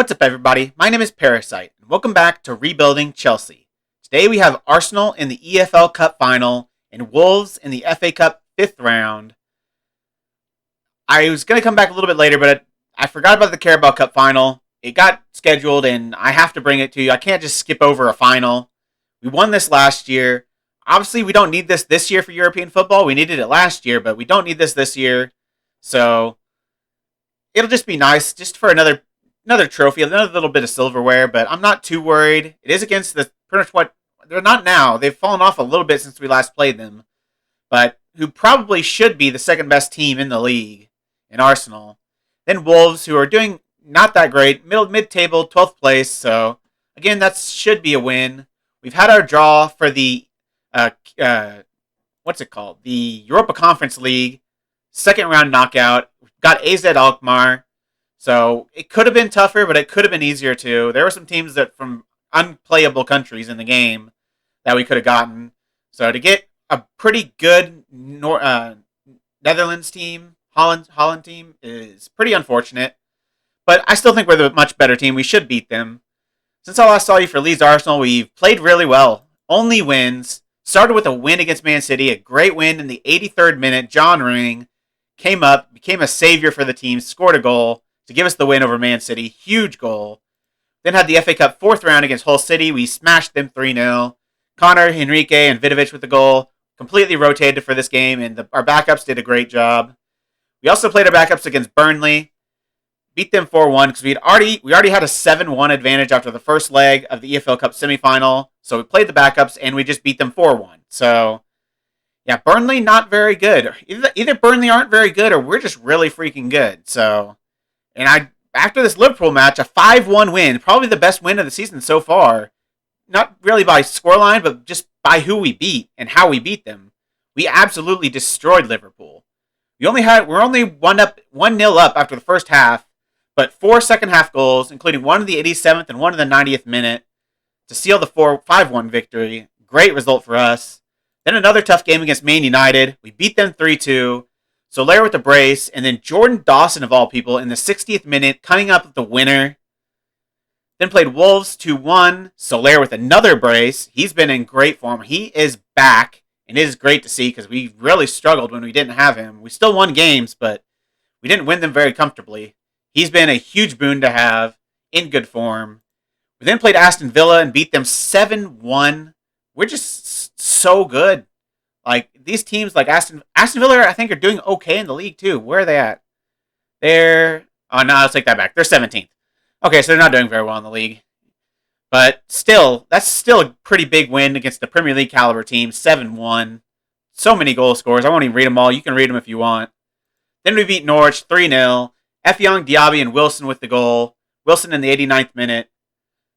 What's up, everybody? My name is Parasite, and welcome back to Rebuilding Chelsea. Today we have Arsenal in the EFL Cup Final and Wolves in the FA Cup 5th round. I was going to come back a little bit later, but I forgot about the Carabao Cup Final. It got scheduled, and I have to bring it to you. I can't just skip over a final. We won this last year. Obviously, we don't need this year for European football. We needed it last year, but we don't need this year. So it'll just be nice just for another trophy, another little bit of silverware, but I'm not too worried. It is against pretty much what they're not now. They've fallen off a little bit since we last played them, but who probably should be the second best team in the league in Arsenal. Then Wolves, who are doing not that great, mid-table, 12th place. So again, that should be a win. We've had our draw for the what's it called? The Europa Conference League second round knockout. We've got AZ Alkmaar. So it could have been tougher, but it could have been easier too. There were some teams that from unplayable countries in the game that we could have gotten. So to get a pretty good Netherlands team, Holland team is pretty unfortunate. But I still think we're the much better team. We should beat them. Since I last saw you for Leeds Arsenal, we've played really well. Only wins. Started with a win against Man City, a great win in the 83rd minute. John Ring came up, became a savior for the team, scored a goal to give us the win over Man City. Huge goal. Then had the FA Cup 4th round against Hull City. We smashed them 3-0. Connor, Henrique, and Vidovic with the goal. Completely rotated for this game, and our backups did a great job. We also played our backups against Burnley. Beat them 4-1 because we already had a 7-1 advantage after the first leg of the EFL Cup semifinal. So we played the backups, and we just beat them 4-1. So, yeah, Burnley not very good. Either Burnley aren't very good, or we're just really freaking good. So, and after this Liverpool match, a 5-1 win, probably the best win of the season so far. Not really by scoreline, but just by who we beat and how we beat them. We absolutely destroyed Liverpool. We're only 1-0 up after the first half, but 4 second half goals, including one in the 87th and one in the 90th minute, to seal the 5-1 victory. Great result for us. Then another tough game against Man United. We beat them 3-2. Soler with the brace, and then Jordan Dawson, of all people, in the 60th minute, coming up with the winner. Then played Wolves 2-1. Soler with another brace. He's been in great form. He is back, and it is great to see because we really struggled when we didn't have him. We still won games, but we didn't win them very comfortably. He's been a huge boon to have, in good form. We then played Aston Villa and beat them 7-1. We're just so good. Like, these teams like Aston Villa, I think, are doing okay in the league, too. Where are they at? Oh, no, I'll take that back. They're 17th. Okay, so they're not doing very well in the league. But still, that's still a pretty big win against the Premier League caliber team, 7-1. So many goal scores. I won't even read them all. You can read them if you want. Then we beat Norwich 3-0. Young, Diaby, and Wilson with the goal. Wilson in the 89th minute.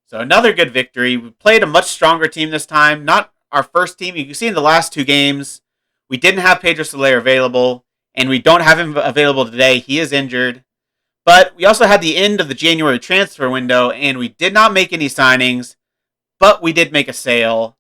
So another good victory. We played a much stronger team this time. Not our first team. You can see in the last two games, we didn't have Pedro Soler available, and we don't have him available today. He is injured. But we also had the end of the January transfer window, and we did not make any signings, but we did make a sale.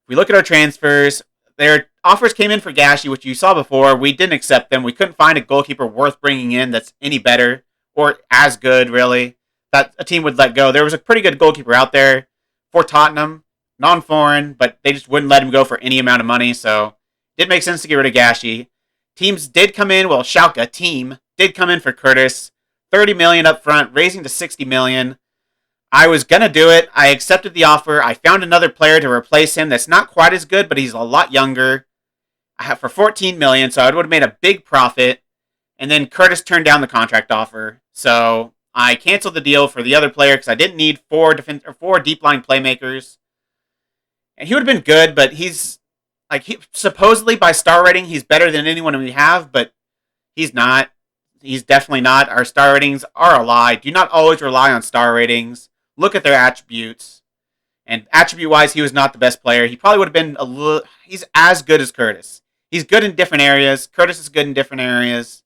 If we look at our transfers, their offers came in for Gashi, which you saw before. We didn't accept them. We couldn't find a goalkeeper worth bringing in that's any better or as good, really, that a team would let go. There was a pretty good goalkeeper out there for Tottenham, non-foreign, but they just wouldn't let him go for any amount of money, so it did make sense to get rid of Gashi. Teams did come in, Schalke, a team, did come in for Curtis. 30 million up front, raising to 60 million. I was going to do it. I accepted the offer. I found another player to replace him that's not quite as good, but he's a lot younger. I have for 14 million, so I would have made a big profit. And then Curtis turned down the contract offer. So I canceled the deal for the other player because I didn't need four deep line playmakers. And he would have been good, but supposedly by star rating, he's better than anyone we have, but he's not. He's definitely not. Our star ratings are a lie. Do not always rely on star ratings. Look at their attributes. And attribute-wise, he was not the best player. He probably would have been he's as good as Curtis. He's good in different areas. Curtis is good in different areas.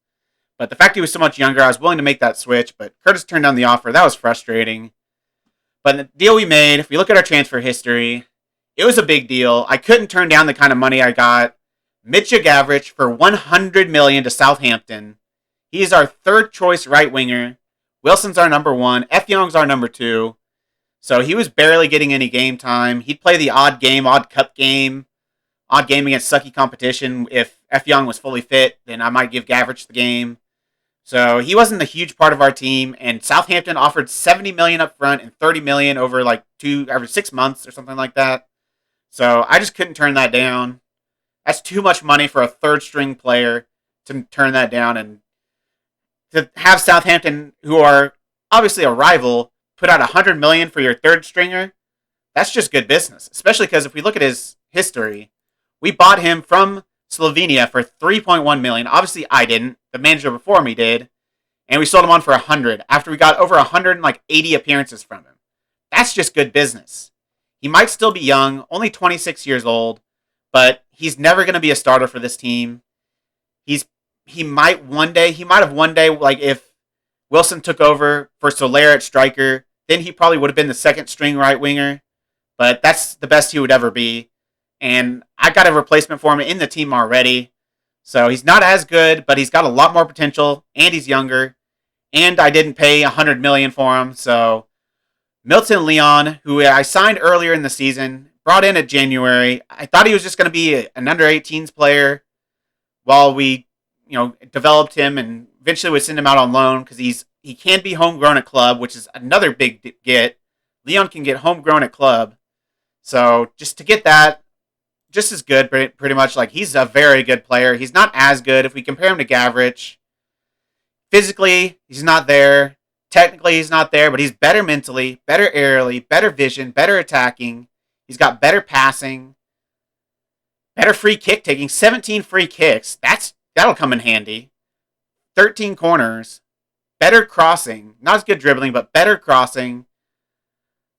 But the fact he was so much younger, I was willing to make that switch. But Curtis turned down the offer. That was frustrating. But the deal we made, if we look at our transfer history, it was a big deal. I couldn't turn down the kind of money I got. Mitja Gavrich for $100 million to Southampton. He is our third choice right winger. Wilson's our number 1. F. Young's our number 2. So he was barely getting any game time. He'd play the odd game, odd cup game, odd game against sucky competition. If F. Young was fully fit, then I might give Gavrich the game. So he wasn't a huge part of our team, and Southampton offered $70 million up front and $30 million over like 6 months or something like that. So I just couldn't turn that down. That's too much money for a third string player to turn that down, and to have Southampton, who are obviously a rival, put out $100 million for your third stringer. That's just good business, especially because if we look at his history, we bought him from Slovenia for $3.1 million. Obviously, I didn't. The manager before me did. And we sold him on for $100 after we got over 180 appearances from him. That's just good business. He might still be young, only 26 years old, but he's never going to be a starter for this team. He might have one day, like if Wilson took over for Soler at striker, then he probably would have been the second string right winger. But that's the best he would ever be. And I got a replacement for him in the team already. So he's not as good, but he's got a lot more potential, and he's younger. And I didn't pay $100 million for him. So Milton Leon, who I signed earlier in the season, brought in at January. I thought he was just going to be an under-18s player while we, developed him, and eventually would send him out on loan because he can be homegrown at club, which is another big get. Leon can get homegrown at club. So just to get that, just as good, pretty much. Like, he's a very good player. He's not as good if we compare him to Gavrich. Physically, he's not there. Technically, he's not there, but he's better mentally, better aerially, better vision, better attacking. He's got better passing, better free kick taking. 17 free kicks. That'll come in handy. 13 corners. Better crossing. Not as good dribbling, but better crossing.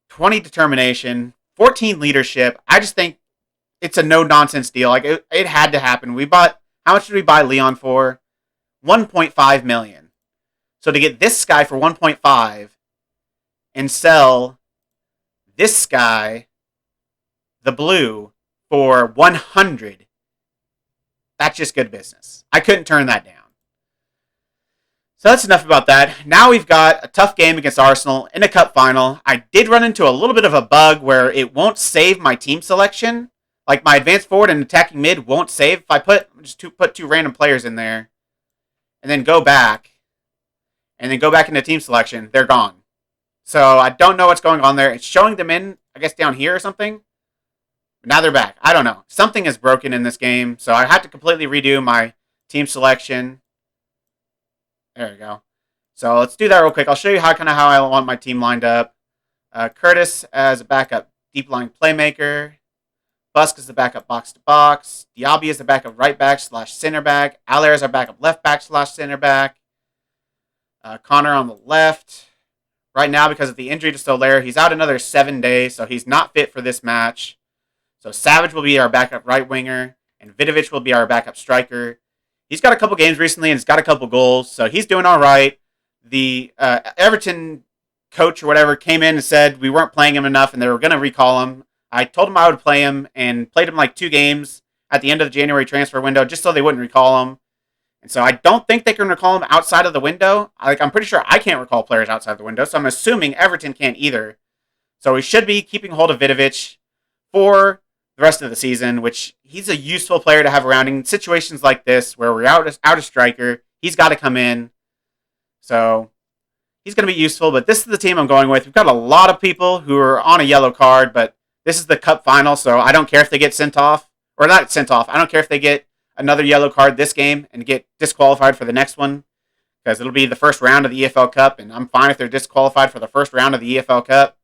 20 determination. 14 leadership. I just think it's a no-nonsense deal. Like, it had to happen. How much did we buy Leon for? $1.5 million. So to get this guy for 1.5 and sell this guy, the blue, for 100, that's just good business. I couldn't turn that down. So that's enough about that. Now we've got a tough game against Arsenal in a cup final. I did run into a little bit of a bug where it won't save my team selection. Like, my advanced forward and attacking mid won't save. If I put two random players in there and then go back into team selection, they're gone. So I don't know what's going on there. It's showing them in, I guess, down here or something. But now they're back. I don't know. Something is broken in this game, so I had to completely redo my team selection. There we go. So let's do that real quick. I'll show you how I want my team lined up. Curtis as a backup deep line playmaker. Busk is the backup box-to-box. Diaby is the backup right back / center back. Allaire is our backup left back / center back. Connor on the left. Right now, because of the injury to Soler, he's out another 7 days, so he's not fit for this match. So Savage will be our backup right winger, and Vidovic will be our backup striker. He's got a couple games recently, and he's got a couple goals, so he's doing all right. The Everton coach or whatever came in and said we weren't playing him enough, and they were going to recall him. I told him I would play him, and played him like 2 games at the end of the January transfer window, just so they wouldn't recall him. And so I don't think they can recall him outside of the window. I'm pretty sure I can't recall players outside the window, so I'm assuming Everton can't either. So we should be keeping hold of Vidovic for the rest of the season, which he's a useful player to have around in situations like this where we're out a striker. He's got to come in. So he's going to be useful, but this is the team I'm going with. We've got a lot of people who are on a yellow card, but this is the cup final, so I don't care if they get sent off. Or not sent off. I don't care if they get another yellow card this game and get disqualified for the next one, because it'll be the first round of the EFL Cup, and I'm fine if they're disqualified for the first round of the EFL Cup.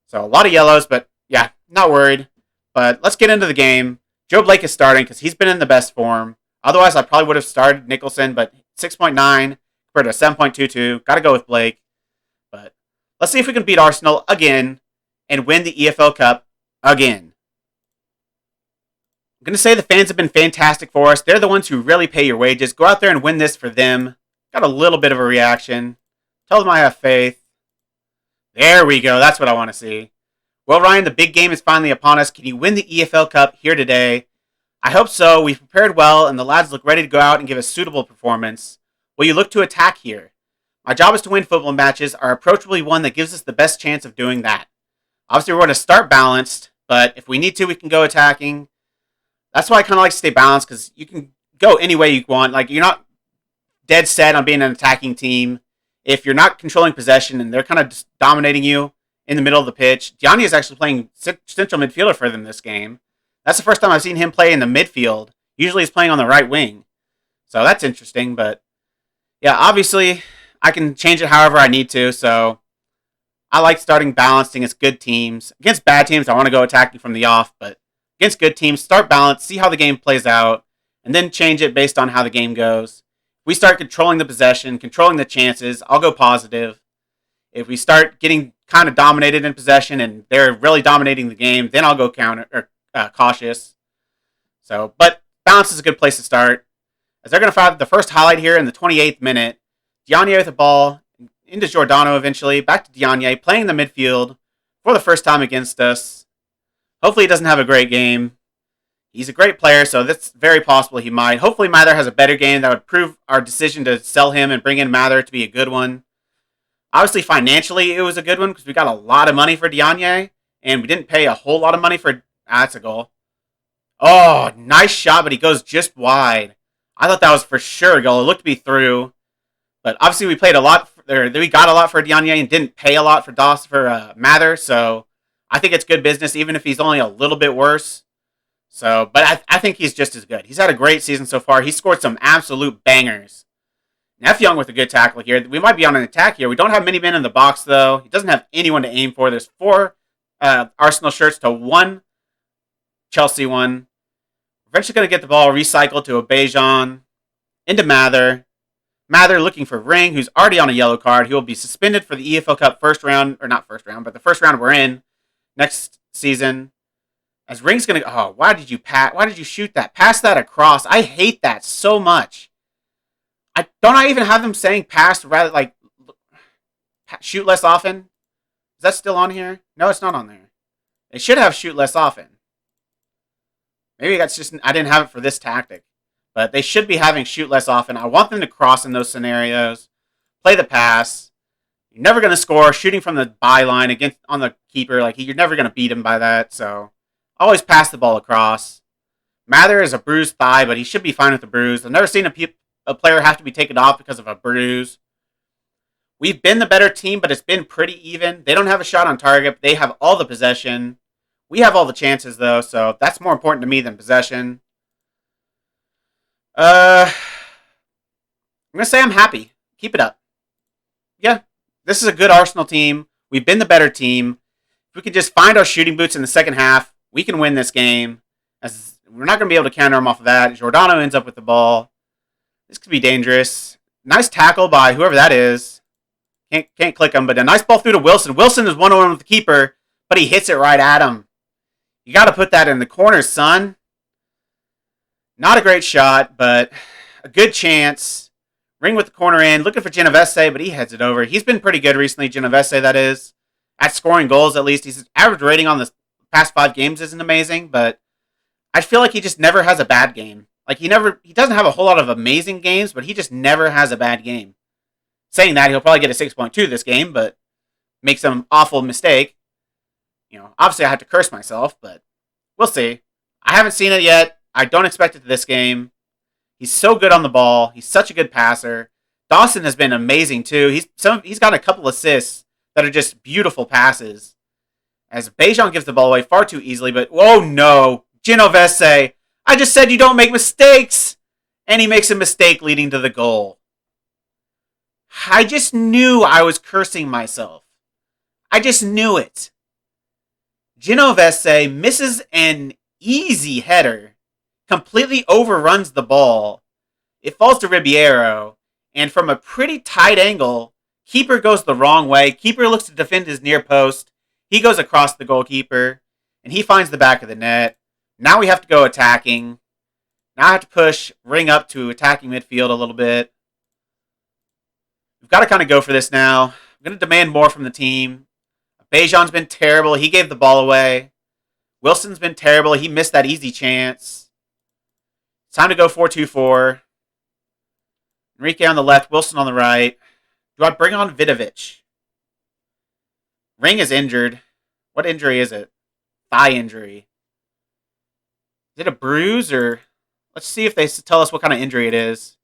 So a lot of yellows, but yeah, not worried. But let's get into the game. Joe Blake is starting because he's been in the best form. Otherwise, I probably would have started Nicholson, but 6.9 compared to 7.22. Got to go with Blake. But let's see if we can beat Arsenal again and win the EFL Cup again. I'm going to say the fans have been fantastic for us. They're the ones who really pay your wages. Go out there and win this for them. Got a little bit of a reaction. Tell them I have faith. There we go. That's what I want to see. Well, Ryan, the big game is finally upon us. Can you win the EFL Cup here today? I hope so. We've prepared well, and the lads look ready to go out and give a suitable performance. Will you look to attack here? My job is to win football matches, are approachably one that gives us the best chance of doing that. Obviously, we're going to start balanced, but if we need to, we can go attacking. That's why I kind of like to stay balanced, because you can go any way you want. Like, you're not dead set on being an attacking team. If you're not controlling possession and they're kind of just dominating you in the middle of the pitch, Diagne is actually playing central midfielder for them this game. That's the first time I've seen him play in the midfield. Usually he's playing on the right wing. So that's interesting, but yeah, obviously I can change it however I need to, so I like starting balanced against good teams. Against bad teams, I want to go attacking from the off, but against good teams, start balanced, see how the game plays out, and then change it based on how the game goes. If we start controlling the possession, controlling the chances, I'll go positive. If we start getting kind of dominated in possession and they're really dominating the game, then I'll go cautious. So, but balance is a good place to start. As they're going to have the first highlight here in the 28th minute. Diagne with the ball into Giordano eventually. Back to Diagne playing the midfield for the first time against us. Hopefully he doesn't have a great game. He's a great player, so that's very possible he might. Hopefully Mather has a better game that would prove our decision to sell him and bring in Mather to be a good one. Obviously, financially, it was a good one because we got a lot of money for Diagne, and we didn't pay a whole lot of money for... that's a goal. Oh, nice shot, but he goes just wide. I thought that was for sure a goal. It looked to be through. But obviously, we got a lot for Diagne and didn't pay a lot for Mather, so I think it's good business, even if he's only a little bit worse. So, but I think he's just as good. He's had a great season so far. He scored some absolute bangers. F. Young with a good tackle here. We might be on an attack here. We don't have many men in the box, though. He doesn't have anyone to aim for. There's 4 Arsenal shirts to 1 Chelsea one. Eventually going to get the ball recycled to a Bejan. Into Mather. Mather looking for Ring, who's already on a yellow card. He will be suspended for the EFL Cup first round, or not first round, but the first round we're in next season. As Ring's going to... oh, why did you shoot that? Pass that across. I hate that so much. Don't I even have them saying pass rather like shoot less often? Is that still on here? No, it's not on there. They should have shoot less often. Maybe that's just... I didn't have it for this tactic. But they should be having shoot less often. I want them to cross in those scenarios. Play the pass. You're never going to score shooting from the byline on the keeper. Like, you're never going to beat him by that. So, always pass the ball across. Mather is a bruised thigh, but he should be fine with the bruise. I've never seen a player have to be taken off because of a bruise. We've been the better team, but it's been pretty even. They don't have a shot on target. They have all the possession. We have all the chances, though, so that's more important to me than possession. I'm going to say I'm happy. Keep it up. Yeah, this is a good Arsenal team. We've been the better team. If we could just find our shooting boots in the second half, we can win this game. As we're not going to be able to counter them off of that. Giordano ends up with the ball. This could be dangerous. Nice tackle by whoever that is. Can't click him, but a nice ball through to Wilson. Wilson is one-on-one with the keeper, but he hits it right at him. You got to put that in the corner, son. Not a great shot, but a good chance. Ring with the corner in, looking for Genovese, but he heads it over. He's been pretty good recently, Genovese, that is. At scoring goals, at least. His average rating on the past 5 games isn't amazing, but I feel like he just never has a bad game. Like, he doesn't have a whole lot of amazing games, but he just never has a bad game. Saying that, he'll probably get a 6.2 this game, but make some awful mistake. Obviously I have to curse myself, but we'll see. I haven't seen it yet. I don't expect it to this game. He's so good on the ball. He's such a good passer. Dawson has been amazing too. He's got a couple assists that are just beautiful passes. As Bejan gives the ball away far too easily, but oh no, Genovese. I just said you don't make mistakes, and he makes a mistake leading to the goal. I just knew I was cursing myself. I just knew it. Genovese misses an easy header. Completely overruns the ball. It falls to Ribeiro, and from a pretty tight angle, keeper goes the wrong way. Keeper looks to defend his near post. He goes across the goalkeeper, and he finds the back of the net. Now we have to go attacking. Now I have to push Ring up to attacking midfield a little bit. We've got to kind of go for this now. I'm going to demand more from the team. Bejan's been terrible. He gave the ball away. Wilson's been terrible. He missed that easy chance. It's time to go 4-2-4. Enrique on the left, Wilson on the right. Do I bring on Vidovic? Ring is injured. What injury is it? Thigh injury. Is it a bruise or... Let's see if they tell us what kind of injury it is.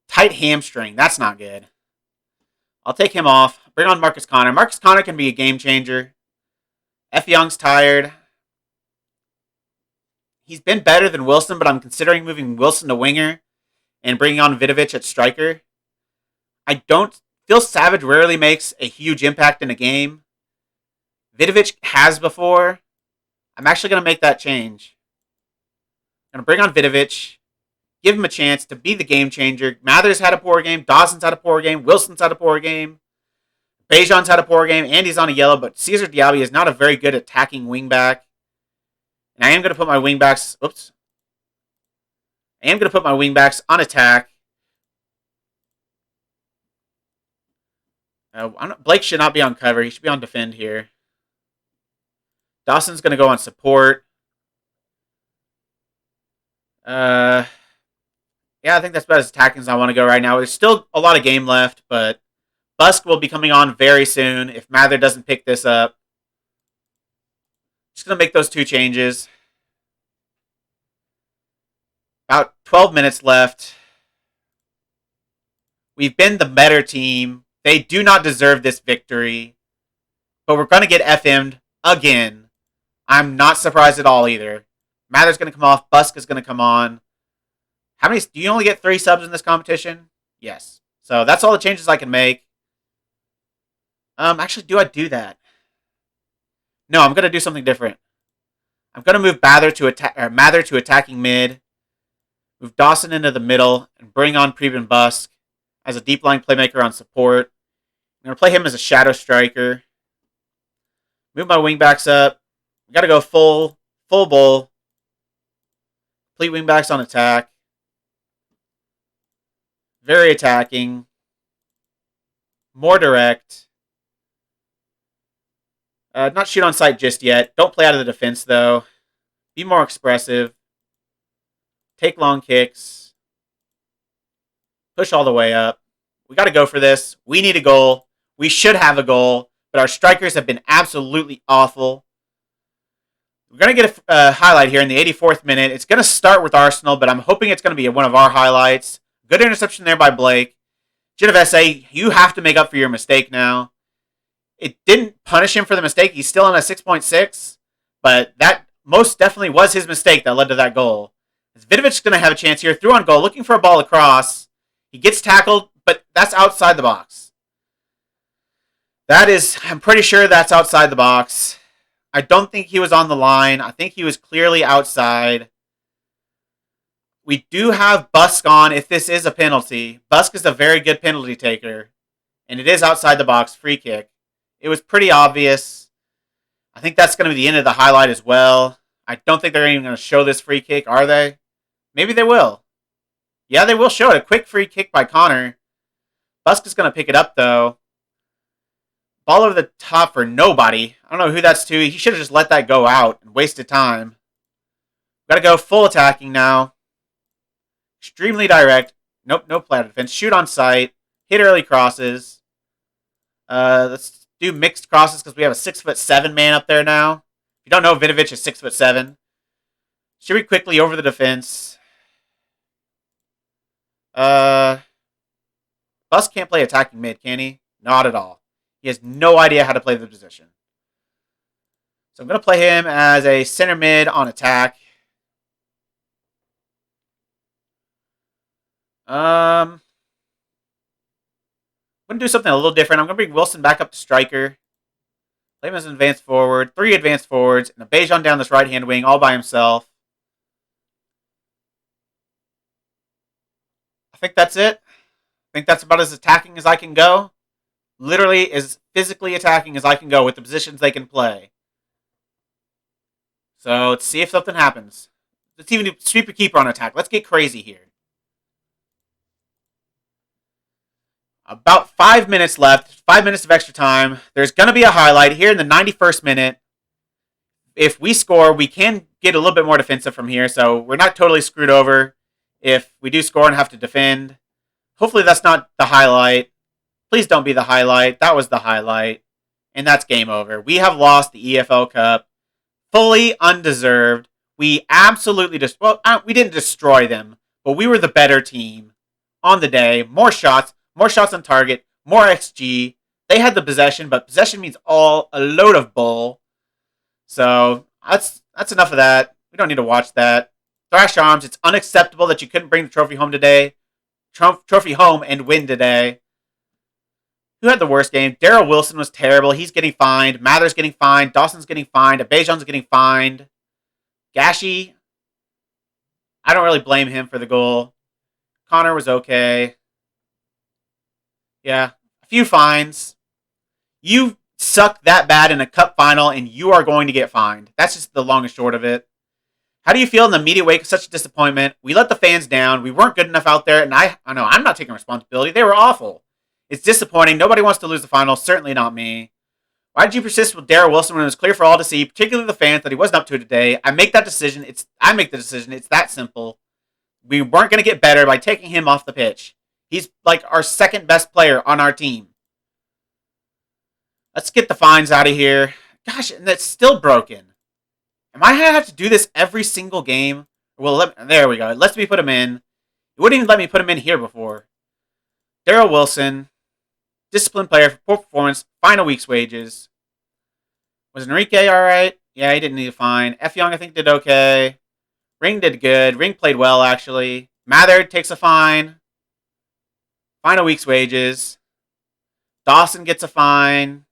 Tight hamstring. That's not good. I'll take him off. Bring on Marcus Connor. Marcus Connor can be a game changer. F. Young's tired. He's been better than Wilson, but I'm considering moving Wilson to winger and bringing on Vidovic at striker. I don't... Phil Savage rarely makes a huge impact in a game. Vidovic has before. I'm actually going to make that change. I'm going to bring on Vidovic. Give him a chance to be the game changer. Mathers had a poor game. Dawson's had a poor game. Wilson's had a poor game. Bejan's had a poor game. Andy's on a yellow, but Cesar Diaby is not a very good attacking wingback. And I am going to put my wingbacks... Oops. I am going to put my wingbacks on attack. Blake should not be on cover. He should be on defend here. Dawson's going to go on support. Yeah, I think that's about as attacking as I want to go right now. There's still a lot of game left, but Busk will be coming on very soon if Mather doesn't pick this up. Just going to make those two changes. About 12 minutes left. We've been the better team. They do not deserve this victory. But we're going to get FM'd again. I'm not surprised at all either. Mather's going to come off. Busk is going to come on. How many... Do you only get 3 subs in this competition? Yes. So that's all the changes I can make. Actually, do I do that? No, I'm going to do something different. I'm going to move Mather to attacking mid. Move Dawson into the middle. And bring on Preben Busk as a deep line playmaker on support. I'm going to play him as a shadow striker. Move my wingbacks up. We got to go full bull. Complete wingbacks on attack. Very attacking. More direct. Not shoot on sight just yet. Don't play out of the defense, though. Be more expressive. Take long kicks. Push all the way up. We got to go for this. We need a goal. We should have a goal. But our strikers have been absolutely awful. We're going to get a highlight here in the 84th minute. It's going to start with Arsenal, but I'm hoping it's going to be one of our highlights. Good interception there by Blake. Genovese, you have to make up for your mistake now. It didn't punish him for the mistake. He's still on a 6.6, but that most definitely was his mistake that led to that goal. Vidovic's going to have a chance here. Through on goal, looking for a ball across. He gets tackled, but that's outside the box. I'm pretty sure that's outside the box. I don't think he was on the line. I think he was clearly outside. We do have Busk on if this is a penalty. Busk is a very good penalty taker. And it is outside the box, free kick. It was pretty obvious. I think that's going to be the end of the highlight as well. I don't think they're even going to show this free kick, are they? Maybe they will. Yeah, they will show it. A quick free kick by Connor. Busk is going to pick it up, though. Ball over the top for nobody. I don't know who that's to. He should have just let that go out and wasted time. Got to go full attacking now. Extremely direct. Nope, no play out of defense. Shoot on sight. Hit early crosses. Let's do mixed crosses because we have a 6'7" man up there now. If you don't know, Vidovic is 6'7". Should be quickly over the defense. Busk can't play attacking mid, can he? Not at all. He has no idea how to play the position. So I'm going to play him as a center mid on attack. I'm going to do something a little different. I'm going to bring Wilson back up to striker. Play him as an advanced forward. 3 advanced forwards. And a Bejan down this right-hand wing all by himself. I think that's it. I think that's about as attacking as I can go. Literally as physically attacking as I can go with the positions they can play. So let's see if something happens. Let's even do sweep a keeper on attack. Let's get crazy here. About 5 minutes left. 5 minutes of extra time. There's going to be a highlight here in the 91st minute. If we score, we can get a little bit more defensive from here. So we're not totally screwed over if we do score and have to defend. Hopefully that's not the highlight. Please don't be the highlight. That was the highlight. And that's game over. We have lost the EFL Cup. Fully undeserved. We absolutely we didn't destroy them, but we were the better team on the day. More shots on target, more XG. They had the possession, but possession means a load of bull. So that's enough of that. We don't need to watch that. Thrash Arms, it's unacceptable that you couldn't bring the trophy home today. Trophy home and win today. Who had the worst game? Daryl Wilson was terrible. He's getting fined. Mather's getting fined. Dawson's getting fined. Abejan's getting fined. Gashi, I don't really blame him for the goal. Connor was okay. Yeah, a few fines. You suck that bad in a cup final, and you are going to get fined. That's just the long and short of it. How do you feel in the immediate wake of such a disappointment? We let the fans down. We weren't good enough out there, and I know I'm not taking responsibility. They were awful. It's disappointing. Nobody wants to lose the final. Certainly not me. Why did you persist with Daryl Wilson when it was clear for all to see, particularly the fans, that he wasn't up to it today? I make the decision. It's that simple. We weren't going to get better by taking him off the pitch. He's like our second best player on our team. Let's get the fines out of here. Gosh, and that's still broken. Am I going to have to do this every single game? Well, there we go. It lets me put him in. It wouldn't even let me put him in here before. Daryl Wilson. Disciplined player for poor performance. Final week's wages. Was Enrique alright? Yeah, he didn't need a fine. F. Young, I think, did okay. Ring did good. Ring played well, actually. Mather takes a fine. Final week's wages. Dawson gets a fine.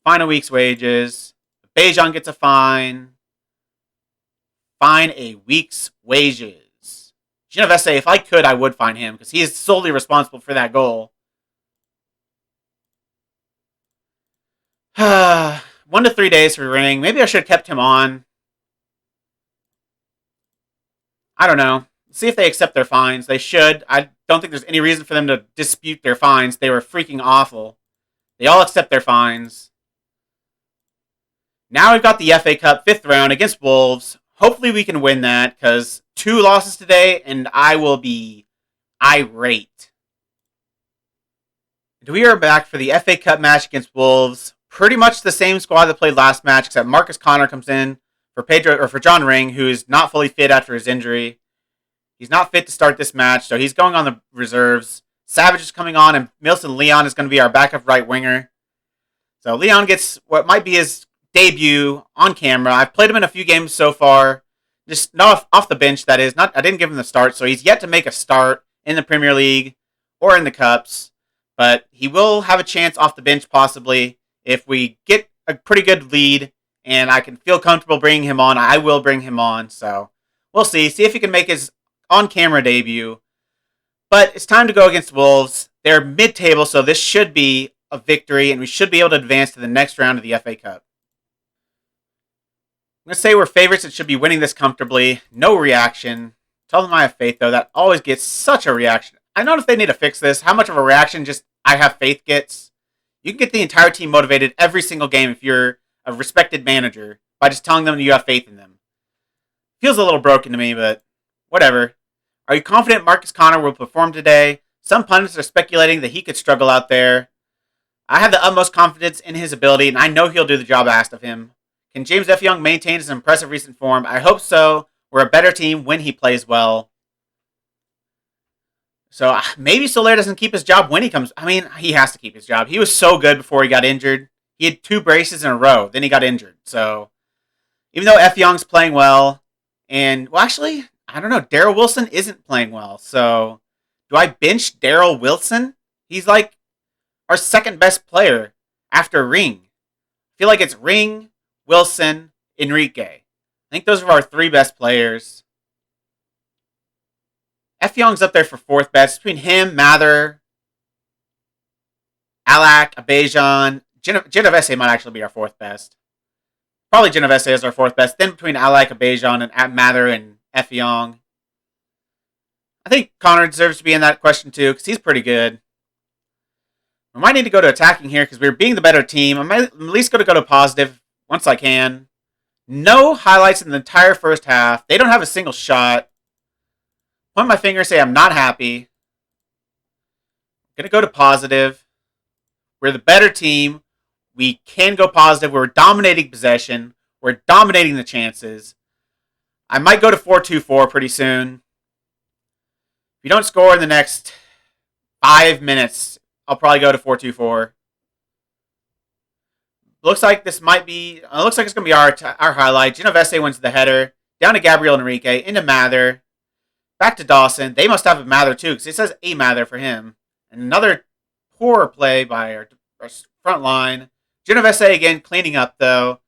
Final week's wages. Bejan gets a fine. Fine a week's wages. Genovese, if I could, I would fine him because he is solely responsible for that goal. 1 to 3 days for Ring. Maybe I should have kept him on. I don't know. See if they accept their fines. They should. I don't think there's any reason for them to dispute their fines. They were freaking awful. They all accept their fines. Now we've got the FA Cup 5th round against Wolves. Hopefully we can win that because 2 losses today and I will be irate. And we are back for the FA Cup match against Wolves. Pretty much the same squad that played last match, except Marcus Connor comes in for John Ring, who is not fully fit after his injury. He's not fit to start this match, so he's going on the reserves. Savage is coming on, and Milson Leon is going to be our backup right winger. So Leon gets what might be his debut on camera. I've played him in a few games so far, just not off the bench. That is, I didn't give him the start, so he's yet to make a start in the Premier League or in the Cups, but he will have a chance off the bench possibly. If we get a pretty good lead and I can feel comfortable bringing him on, I will bring him on. So we'll see. See if he can make his on-camera debut. But it's time to go against Wolves. They're mid-table, so this should be a victory, and we should be able to advance to the next round of the FA Cup. I'm going to say we're favorites and should be winning this comfortably. No reaction. Tell them I have faith, though. That always gets such a reaction. I don't know if they need to fix this. How much of a reaction just I have faith gets. You can get the entire team motivated every single game if you're a respected manager by just telling them you have faith in them. Feels a little broken to me, but whatever. Are you confident Marcus Connor will perform today? Some pundits are speculating that he could struggle out there. I have the utmost confidence in his ability, and I know he'll do the job asked of him. Can James F. Young maintain his impressive recent form? I hope so. We're a better team when he plays well. So maybe Soler doesn't keep his job when he comes. I mean, he has to keep his job. He was so good before he got injured. He had 2 braces in a row. Then he got injured. So even though F. Young's playing well, and, well, actually, I don't know. Daryl Wilson isn't playing well. So do I bench Daryl Wilson? He's like our second best player after Ring. I feel like it's Ring, Wilson, Enrique. I think those are our 3 best players. F. Young's up there for 4th best. Between him, Mather, Alak, Abejan, Genovese might actually be our 4th best. Probably Genovese is our 4th best. Then between Alak, Abejan, and Mather and F. Young. I think Connor deserves to be in that question too, because he's pretty good. We might need to go to attacking here, because we're being the better team. I'm at least going to go to positive once I can. No highlights in the entire first half. They don't have a single shot. Point my finger and say I'm not happy. Going to go to positive. We're the better team. We can go positive. We're dominating possession. We're dominating the chances. I might go to 4-2-4 pretty soon. If you don't score in the next 5 minutes, I'll probably go to 4-2-4. Looks like this might be. Looks like it's going to be our highlight. Genovese wins the header. Down to Gabriel Enrique. Into Mather. Back to Dawson. They must have a Mather too, because it says a Mather for him. And another poor play by our front line. Genovese again cleaning up though.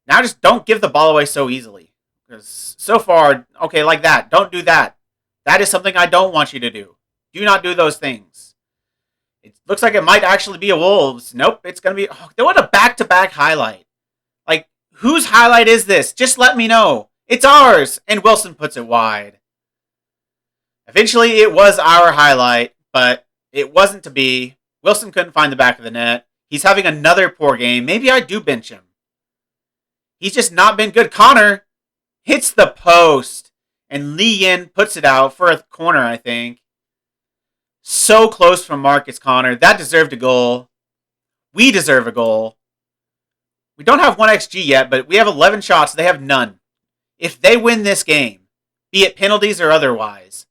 Now just don't give the ball away so easily. Because so far, okay, like that. Don't do that. That is something I don't want you to do. Do not do those things. It looks like it might actually be a Wolves. Nope, it's going to be... Oh, they want a back-to-back highlight. Like, whose highlight is this? Just let me know. It's ours. And Wilson puts it wide. Eventually, it was our highlight, but it wasn't to be. Wilson couldn't find the back of the net. He's having another poor game. Maybe I do bench him. He's just not been good. Connor hits the post, and Lee Yin puts it out for a corner, I think. So close from Marcus Connor. That deserved a goal. We deserve a goal. We don't have 1 XG yet, but we have 11 shots. They have none. If they win this game, be it penalties or otherwise,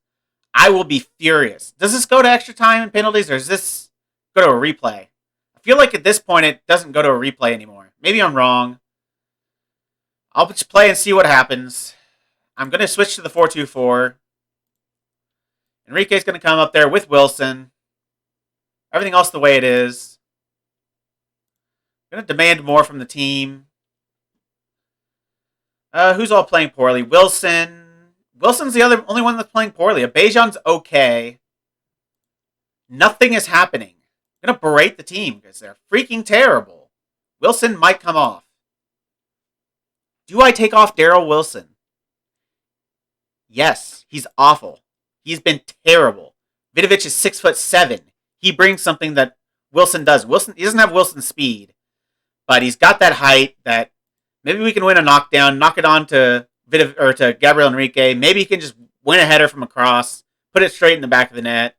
I will be furious. Does this go to extra time and penalties, or does this go to a replay? I feel like at this point it doesn't go to a replay anymore. Maybe I'm wrong. I'll just play and see what happens. I'm going to switch to the 4-2-4. Enrique's going to come up there with Wilson. Everything else the way it is. Going to demand more from the team. Who's all playing poorly? Wilson. Wilson's the only one that's playing poorly. Abejan's okay. Nothing is happening. I'm going to berate the team because they're freaking terrible. Wilson might come off. Do I take off Daryl Wilson? Yes, he's awful. He's been terrible. Vidovic is 6'7". He brings something that Wilson does. He doesn't have Wilson's speed, but he's got that height that maybe we can win a knockdown, knock it on to to Gabriel Enrique. Maybe he can just win a header from across, put it straight in the back of the net.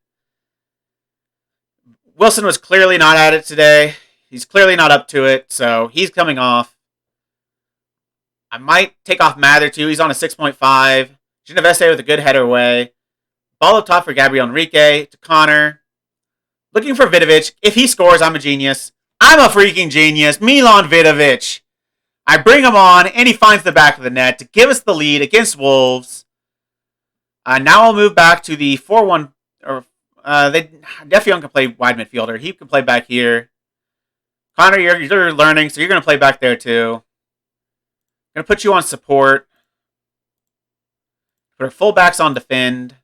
Wilson was clearly not at it today. He's clearly not up to it, so he's coming off. I might take off Mather too. He's on a 6.5. Genovese with a good header away. Ball up top for Gabriel Enrique to Connor. Looking for Vidovic. If he scores, I'm a genius. I'm a freaking genius. Milan Vidovic. I bring him on, and he finds the back of the net to give us the lead against Wolves. Now I'll move back to the 4-1. Def Young can play wide midfielder. He can play back here. Connor, you're learning, so you're going to play back there too. I'm going to put you on support. Put our fullbacks on defend.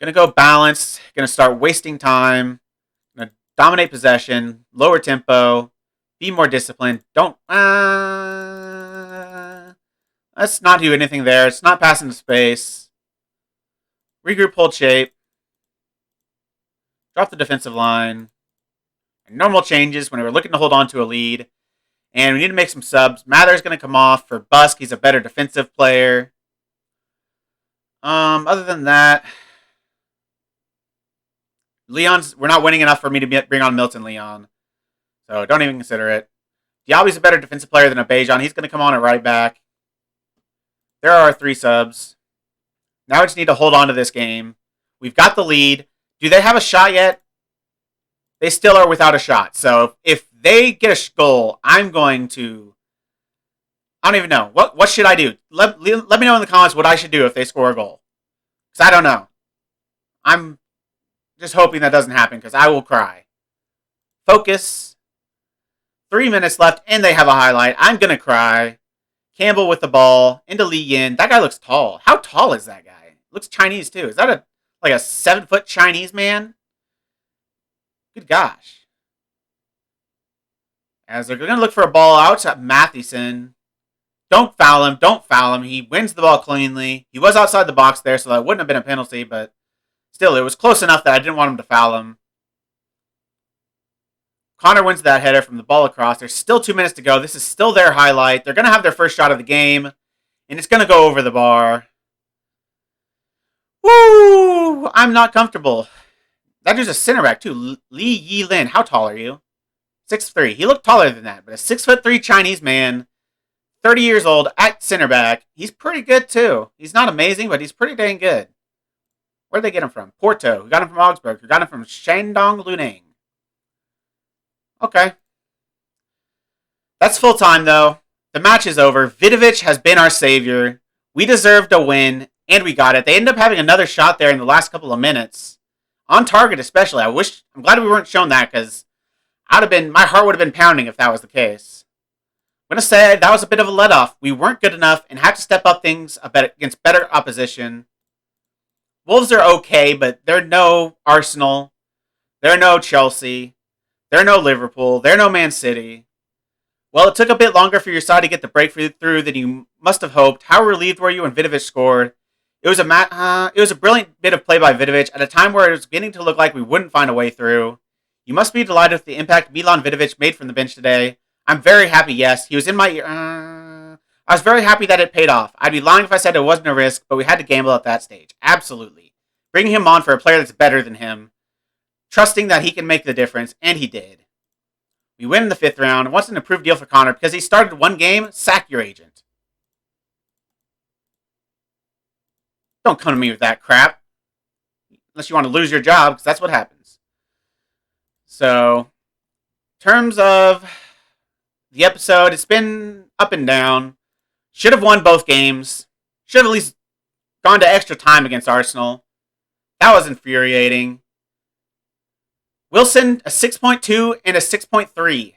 Going to go balanced. Going to start wasting time. Going to dominate possession. Lower tempo. Be more disciplined. Don't... let's not do anything there. It's not passing to space. Regroup, hold shape. Drop the defensive line. Normal changes when we're looking to hold on to a lead. And we need to make some subs. Mather's going to come off for Busk. He's a better defensive player. Other than that... we're not winning enough for me to bring on Milton Leon. So don't even consider it. Diaby's a better defensive player than Abejan. He's going to come on at right back. There are our 3 subs. Now we just need to hold on to this game. We've got the lead. Do they have a shot yet? They still are without a shot. So if they get a goal, I'm going to... I don't even know. What should I do? Let me know in the comments what I should do if they score a goal. Because I don't know. I'm just hoping that doesn't happen because I will cry. Focus. 3 minutes left and they have a highlight. I'm going to cry. Campbell with the ball. Into Lee Yin. That guy looks tall. How tall is that guy? Looks Chinese too. Is that like a 7-foot Chinese man? Good gosh. As they're going to look for a ball out to Matheson. Don't foul him. Don't foul him. He wins the ball cleanly. He was outside the box there, so that wouldn't have been a penalty, but still, it was close enough that I didn't want him to foul him. Connor wins that header from the ball across. There's still 2 minutes to go. This is still their highlight. They're going to have their first shot of the game, and it's going to go over the bar. Woo! I'm not comfortable. That dude's a center back too. Lee Yi Lin. How tall are you? 6'3". He looked taller than that, but a 6'3" Chinese man, 30 years old, at center back. He's pretty good too. He's not amazing, but he's pretty dang good. Where'd they get him from? Porto. We got him from Augsburg. We got him from Shandong Luneng. Okay. That's full time though. The match is over. Vidovic has been our savior. We deserved a win, and we got it. They ended up having another shot there in the last couple of minutes. On target especially. I'm glad we weren't shown that, because my heart would have been pounding if that was the case. I'm going to say that was a bit of a let-off. We weren't good enough and had to step up things against better opposition. Wolves are okay, but they're no Arsenal. They're no Chelsea. They're no Liverpool. They're no Man City. Well, it took a bit longer for your side to get the breakthrough than you must have hoped. How relieved were you when Vidovic scored? It was a brilliant bit of play by Vidovic at a time where it was beginning to look like we wouldn't find a way through. You must be delighted with the impact Milan Vidovic made from the bench today. I'm very happy, yes. He was in my ear. I was very happy that it paid off. I'd be lying if I said it wasn't a risk, but we had to gamble at that stage. Absolutely. Bringing him on for a player that's better than him. Trusting that he can make the difference, and he did. We win in the 5th round. What's an improved deal for Connor? Because he started one game, sack your agent. Don't come to me with that crap. Unless you want to lose your job, because that's what happens. So, in terms of the episode, it's been up and down. Should have won both games. Should have at least gone to extra time against Arsenal. That was infuriating. Wilson, a 6.2 and a 6.3.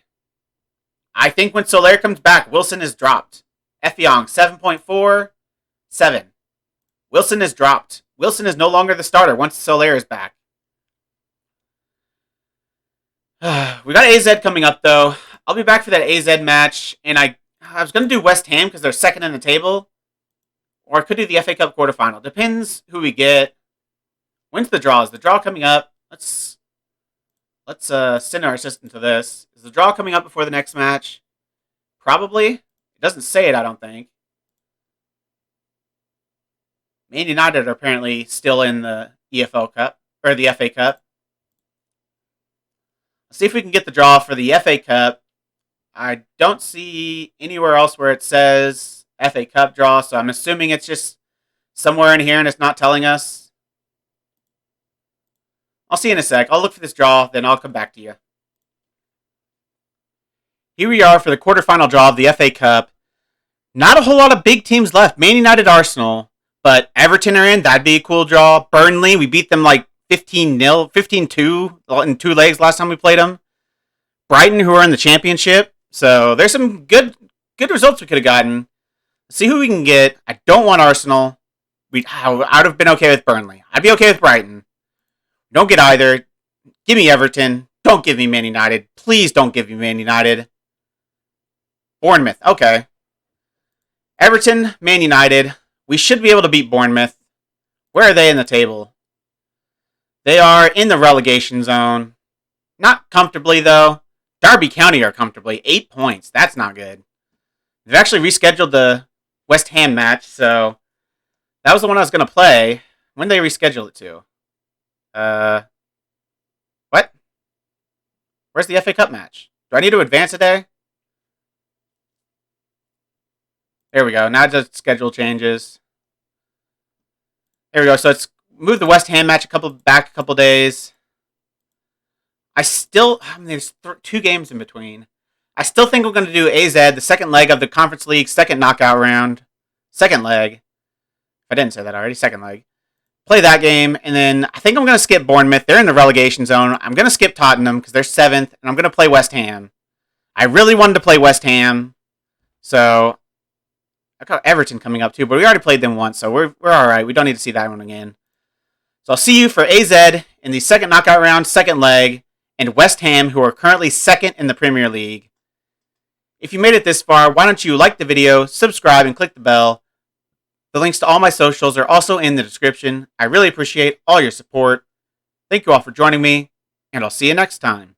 I think when Soler comes back, Wilson is dropped. Effiong, 7.4, 7. Wilson is dropped. Wilson is no longer the starter once Soler is back. We got AZ coming up, though. I'll be back for that AZ match, and I was going to do West Ham because they're second in the table. Or I could do the FA Cup quarterfinal. Depends who we get. When's the draw? Is the draw coming up? Let's send our assistant to this. Is the draw coming up before the next match? Probably. It doesn't say it, I don't think. Man United are apparently still in the EFL Cup, or the FA Cup. Let's see if we can get the draw for the FA Cup. I don't see anywhere else where it says FA Cup draw, so I'm assuming it's just somewhere in here and it's not telling us. I'll see you in a sec. I'll look for this draw, then I'll come back to you. Here we are for the quarterfinal draw of the FA Cup. Not a whole lot of big teams left. Man United, Arsenal. But Everton are in. That'd be a cool draw. Burnley, we beat them like 15-0, 15-2 in 2 legs last time we played them. Brighton, who are in the championship. So there's some good results we could have gotten. Let's see who we can get. I don't want Arsenal. I would have been okay with Burnley. I'd be okay with Brighton. Don't get either. Give me Everton. Don't give me Man United. Please don't give me Man United. Bournemouth. Okay. Everton, Man United. We should be able to beat Bournemouth. Where are they in the table? They are in the relegation zone. Not comfortably, though. Derby County are comfortably. 8 points. That's not good. They've actually rescheduled the West Ham match, so that was the one I was going to play. When did they reschedule it to? What? Where's the FA Cup match? Do I need to advance a day? There we go. Now the schedule changes. There we go. So it's moved the West Ham match back a couple days. There's 2 games in between. I still think we're going to do AZ, the second leg of the Conference League, second knockout round. Second leg. If I didn't say that already, second leg. Play that game, and then I think I'm going to skip Bournemouth. They're in the relegation zone. I'm going to skip Tottenham because they're 7th, and I'm going to play West Ham. I really wanted to play West Ham, so I got Everton coming up too, but we already played them once, so we're all right. We don't need to see that one again. So I'll see you for AZ in the second knockout round, second leg, and West Ham, who are currently 2nd in the Premier League. If you made it this far, why don't you like the video, subscribe, and click the bell. The links to all my socials are also in the description. I really appreciate all your support. Thank you all for joining me, and I'll see you next time.